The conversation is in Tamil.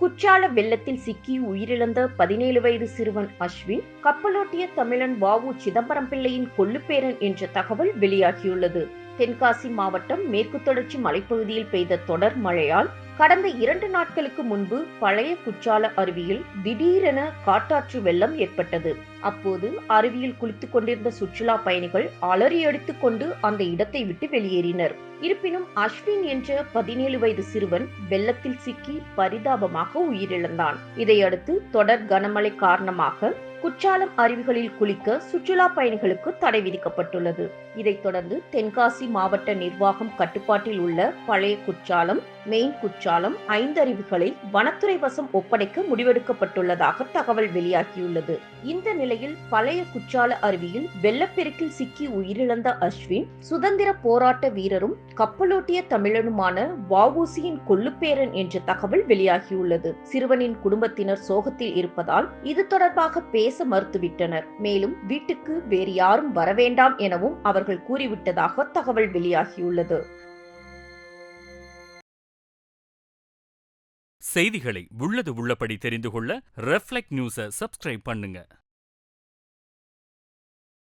குற்றால வெள்ளத்தில் சிக்கி உயிரிழந்த 17 வயது சிறுவன் அஸ்வின் கப்பலோட்டிய தமிழன் வ.உ. சிதம்பரம் பிள்ளையின் கொள்ளுப்பேரன் என்ற தகவல் வெளியாகியுள்ளது. தென்காசி மாவட்டம் மேற்கு தொடர்ச்சி மலைப்பகுதியில் பெய்த தொடர் மழையால் கடந்த 2 நாட்களுக்கு முன்பு பழைய குற்றால அருவியில் திடீரென காட்டாற்று வெள்ளம் ஏற்பட்டது. அப்போது அருவியில் குளித்துக் கொண்டிருந்த சுற்றுலா பயணிகள் அலறி அடித்துக் கொண்டு அந்த இடத்தை விட்டு வெளியேறினர். இருப்பினும் அஸ்வின் என்ற 17 வயது சிறுவன் வெள்ளத்தில் சிக்கி பரிதாபமாக உயிரிழந்தான். இதையடுத்து தொடர் கனமழை காரணமாக குற்றாலம் அருவிகளில் குளிக்க சுற்றுலா பயணிகளுக்கு தடை விதிக்கப்பட்டுள்ளது. இதைத் தொடர்ந்து தென்காசி மாவட்ட நிர்வாகம் கட்டுப்பாட்டில் உள்ள பழைய குற்றாலம், மெயின் குற்றாலம் 5 அருவிகளை வனத்துறை வசம் ஒப்படைக்க முடிவெடுக்கப்பட்டுள்ளதாக தகவல் வெளியாகியுள்ளது. இந்த நிலையில் பழைய குற்றால அருவியில் வெள்ளப்பெருக்கில் சிக்கி உயிரிழந்த அஸ்வின் சுதந்திர போராட்ட வீரரும் கப்பலோட்டிய தமிழனுமான வ.உ.சியின் கொள்ளுப்பேரன் என்ற தகவல் வெளியாகியுள்ளது. சிறுவனின் குடும்பத்தினர் சோகத்தில் இருப்பதால் இது தொடர்பாக பேச மறுத்துவிட்டனர். மேலும் வீட்டுக்கு வேறு யாரும் வரவேண்டாம் எனவும் அவர்கள் கூறிவிட்டதாக தகவல் வெளியாகியுள்ளது. செய்திகளை உள்ளது உள்ளபடி தெரிந்து கொள்ள ரெஃப்ளெக்ட் நியூஸை சப்ஸ்கிரைப் பண்ணுங்க.